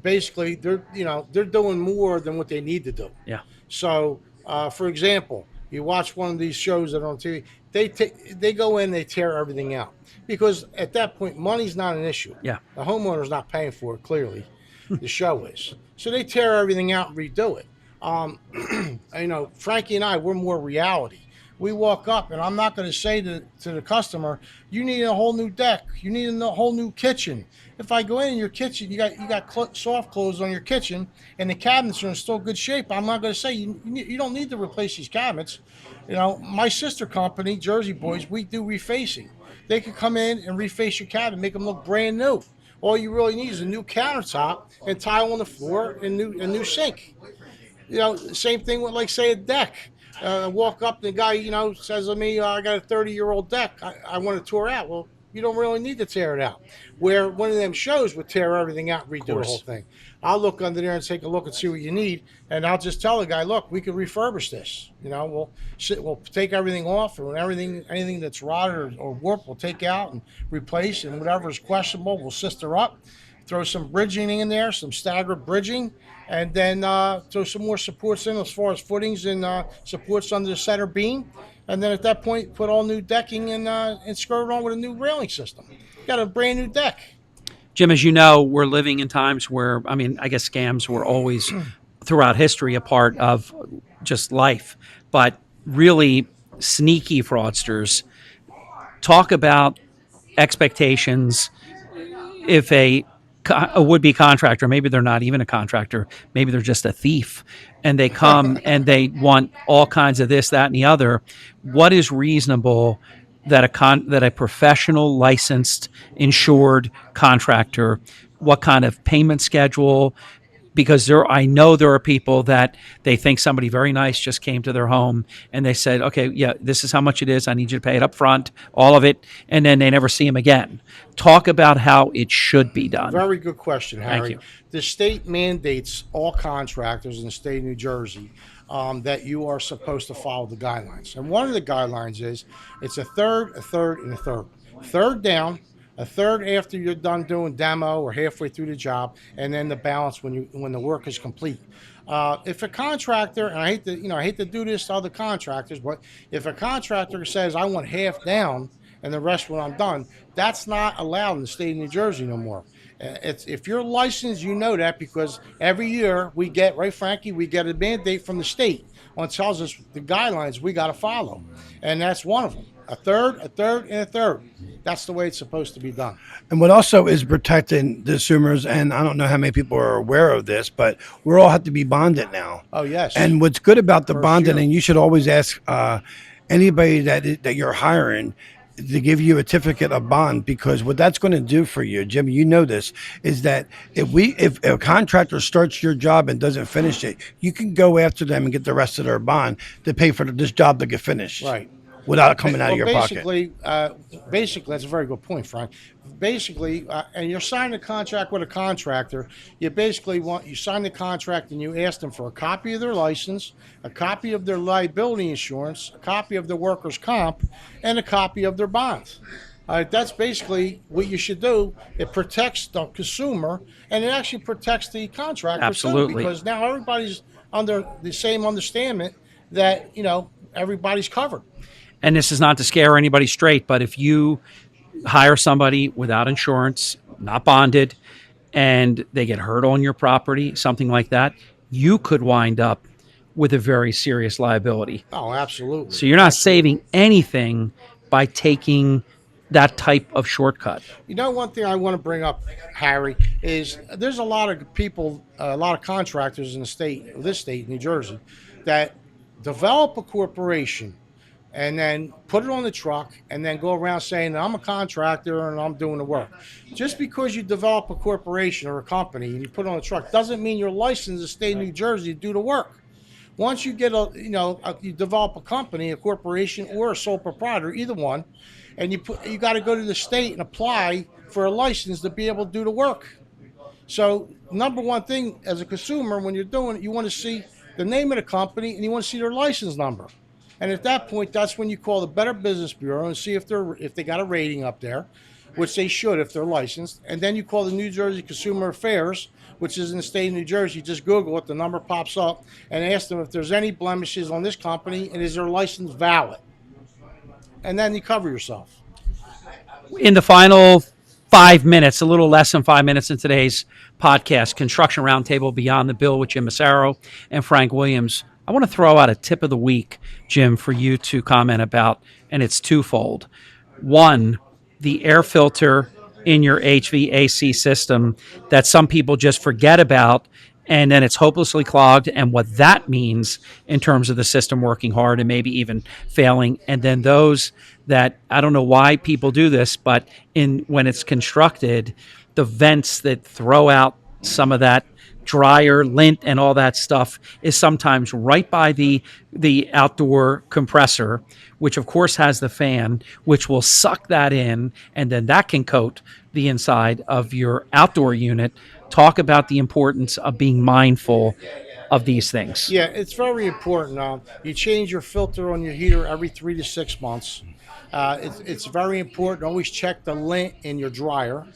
Basically, they're doing more than what they need to do. Yeah. So, for example, you watch one of these shows that are on TV. They go in, they tear everything out because at that point, money's not an issue. Yeah. The homeowner's not paying for it. Clearly, the show is. So they tear everything out and redo it. Frankie and I, we're more reality. We walk up, and I'm not going to say to the customer, "You need a whole new deck. You need a whole new kitchen." If I go in your kitchen, you got soft clothes on your kitchen, and the cabinets are in still good shape, I'm not going to say you don't need to replace these cabinets. My sister company, Jersey Boys, we do refacing. They could come in and reface your cabinet, make them look brand new. All you really need is a new countertop and tile on the floor and a new sink. Same thing with, like, say, a deck. Walk up, the guy, says to me, I got a 30-year-old deck. I want to tear out. Well, you don't really need to tear it out. Where one of them shows would tear everything out and redo the whole thing. I'll look under there and take a look and see what you need, and I'll just tell the guy, look, we can refurbish this. We'll take everything off, and anything that's rotted or warped, we'll take out and replace, and whatever is questionable, we'll sister up, throw some bridging in there, some staggered bridging, and then throw some more supports in as far as footings and supports under the center beam. And then at that point, put all new decking and skirt it on with a new railing system. Got a brand new deck. Jim, as you know, we're living in times where, I guess scams were always throughout history a part of just life, but really sneaky fraudsters. Talk about expectations. If a would-be contractor, maybe they're not even a contractor, maybe they're just a thief, and they come and they want all kinds of this, that, and the other. What is reasonable that a professional, licensed, insured contractor, what kind of payment schedule? Because I know there are people that they think somebody very nice just came to their home and they said, okay, yeah, this is how much it is. I need you to pay it up front, all of it, and then they never see him again. Talk about how it should be done. Very good question, Harry. Thank you. The state mandates all contractors in the state of New Jersey that you are supposed to follow the guidelines. And one of the guidelines is it's a third, and a third. Third down, a third after you're done doing demo or halfway through the job, and then the balance when the work is complete. If a contractor, and I hate to do this to other contractors, but if a contractor says I want half down and the rest when I'm done, that's not allowed in the state of New Jersey no more. If you're licensed, you know that, because every year we get, right, Frankie, we get a mandate from the state on tells us the guidelines we got to follow, and that's one of them. A third, and a third. That's the way it's supposed to be done. And what also is protecting the consumers, and I don't know how many people are aware of this, but we're all have to be bonded now. Oh, yes. And what's good about the bonding, sure. and you should always ask anybody that you're hiring to give you a certificate of bond, because what that's going to do for you, Jimmy, you know this, is that if a contractor starts your job and doesn't finish it, you can go after them and get the rest of their bond to pay for this job to get finished. Right. Without coming out of your pocket. Basically, that's a very good point, Frank. Basically, and you're signing a contract with a contractor, you sign the contract and you ask them for a copy of their license, a copy of their liability insurance, a copy of their workers' comp, and a copy of their bonds. That's basically what you should do. It protects the consumer, and it actually protects the contractor Absolutely. too, because now everybody's under the same understanding that everybody's covered. And this is not to scare anybody straight, but if you hire somebody without insurance, not bonded, and they get hurt on your property, something like that, you could wind up with a very serious liability. Oh, absolutely. So you're not saving anything by taking that type of shortcut. One thing I want to bring up, Harry, is there's a lot of people, a lot of contractors in this state, New Jersey, that develop a corporation and then put it on the truck and then go around saying, I'm a contractor and I'm doing the work. Just because you develop a corporation or a company and you put it on the truck doesn't mean you're licensed in the state of New Jersey to do the work. Once you get you develop a company, a corporation, or a sole proprietor, either one, and you got to go to the state and apply for a license to be able to do the work. So number one thing as a consumer, when you're doing it, you want to see the name of the company and you want to see their license number. And at that point, that's when you call the Better Business Bureau and see if they got a rating up there, which they should if they're licensed. And then you call the New Jersey Consumer Affairs, which is in the state of New Jersey. Just Google it, the number pops up, and ask them if there's any blemishes on this company and is their license valid. And then you cover yourself. In the final 5 minutes, a little less than 5 minutes in today's podcast, Construction Roundtable Beyond the Bill with Jim Massaro and Frank Williams, I want to throw out a tip of the week, Jim, for you to comment about, and it's twofold. One, the air filter in your HVAC system that some people just forget about, and then it's hopelessly clogged, and what that means in terms of the system working hard and maybe even failing. And then those that, I don't know why people do this, but when it's constructed, the vents that throw out some of that dryer, lint, and all that stuff is sometimes right by the outdoor compressor, which of course has the fan, which will suck that in, and then that can coat the inside of your outdoor unit. Talk about the importance of being mindful of these things. Yeah, it's very important. You change your filter on your heater every 3 to 6 months. It's very important. Always check the lint in your dryer.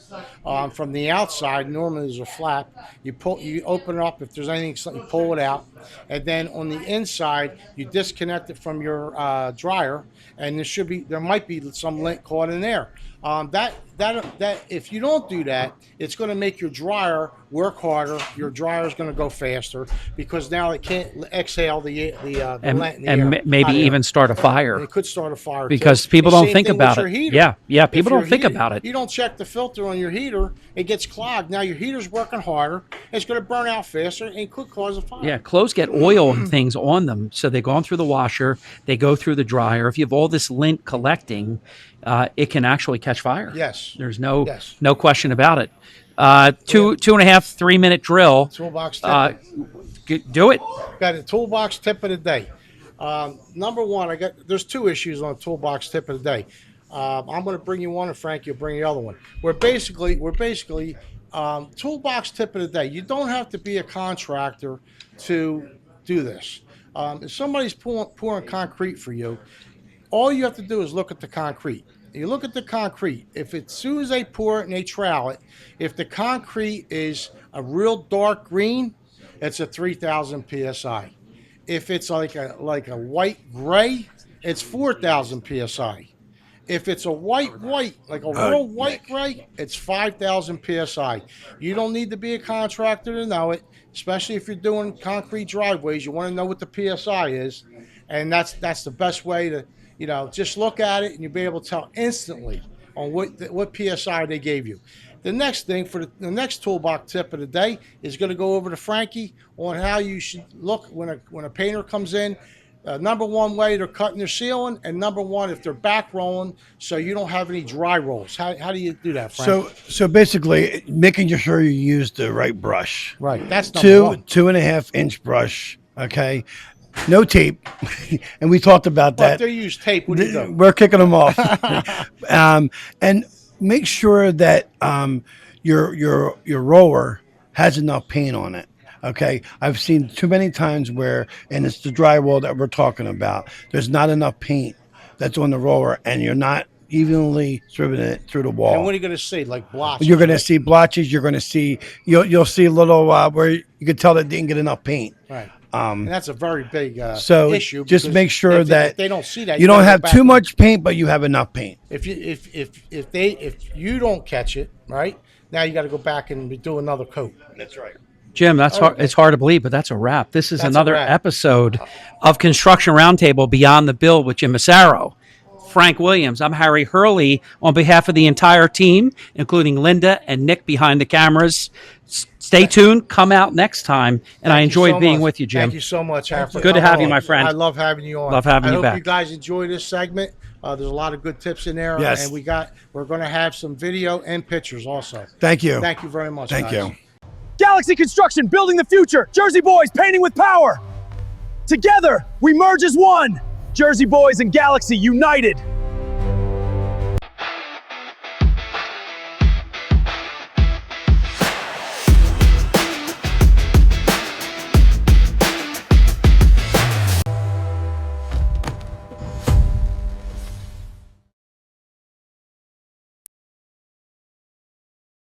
From the outside, normally there's a flap. You open it up. If there's anything, you pull it out, and then on the inside, you disconnect it from your dryer, and there might be some lint caught in there. That if you don't do that, it's going to make your dryer work harder. Your dryer is going to go faster because now it can't exhale the lint in the air. Maybe even start a fire. It could start a fire because too. people The don't same think thing about with it. your heater. Yeah, people don't think heater- about it. You don't check the filter on your heater, it gets clogged. Now your heater's working harder. It's going to burn out faster and could cause a fire. Yeah, clothes get oil and things on them, so they're going through the washer, they go through the dryer. If you have all this lint collecting, it can actually catch fire. Yes. There's no Yes. no question about it. 2.5, 3 minute drill. Toolbox tip. Do it. Got a toolbox tip of the day. Number one, there's 2 issues on the toolbox tip of the day. I'm going to bring you one, and Frank, you'll bring the other one. We're basically toolbox tip of the day. You don't have to be a contractor to do this. If somebody's pouring concrete for you, all you have to do is look at the concrete. You look at the concrete. If as soon as they pour it and they trowel it, if the concrete is a real dark green, it's a 3,000 psi. If it's like a white gray, it's 4,000 psi. If it's a white, like a real white gray, it's 5,000 psi. You don't need to be a contractor to know it, especially if you're doing concrete driveways. You want to know what the psi is, and that's the best way to, just look at it and you'll be able to tell instantly on what psi they gave you. The next thing for the next toolbox tip of the day is going to go over to Frankie on how you should look when a painter comes in. Number one way they're cutting their ceiling, and number one if they're back rolling, so you don't have any dry rolls. How do you do that, Frank? So basically, making sure you use the right brush. Right, that's number one. 2.5-inch brush. Okay, no tape, and we talked about But that. if they use tape, what do you do? We're kicking them off, and make sure that your roller has enough paint on it. Okay, I've seen too many times where, and it's the drywall that we're talking about, there's not enough paint that's on the roller, and evenly driven it through the wall. And what are you going to see? Like blotches? You're going to see blotches. You're going to see you'll see little where you can tell that didn't get enough paint. Right. And that's a very big so issue. just make sure if that they don't see that, you don't gotta go have back too and- much paint, but you have enough paint. If you don't catch it, right, now you got to go back and do another coat. That's right. Jim, that's hard. It's hard to believe, but that's a wrap. This is That's a another wrap. episode of Construction Roundtable Beyond the Bill with Jim Massaro. Frank Williams. I'm Harry Hurley on behalf of the entire team, including Linda and Nick behind the cameras. Stay tuned. Come out next time. And I Thank you enjoyed so being much. with you, Jim. Thank you so much, Harry. for Good to coming have you, on. my friend. I love having you on. Love having you I back. hope you guys enjoy this segment. There's a lot of good tips in there. Yes. And we're going to have some video and pictures also. Thank you. Thank you very much, Thank guys. you. Galaxy Construction, building the future. Jersey Boys, painting with power. Together, we merge as one. Jersey Boys and Galaxy united.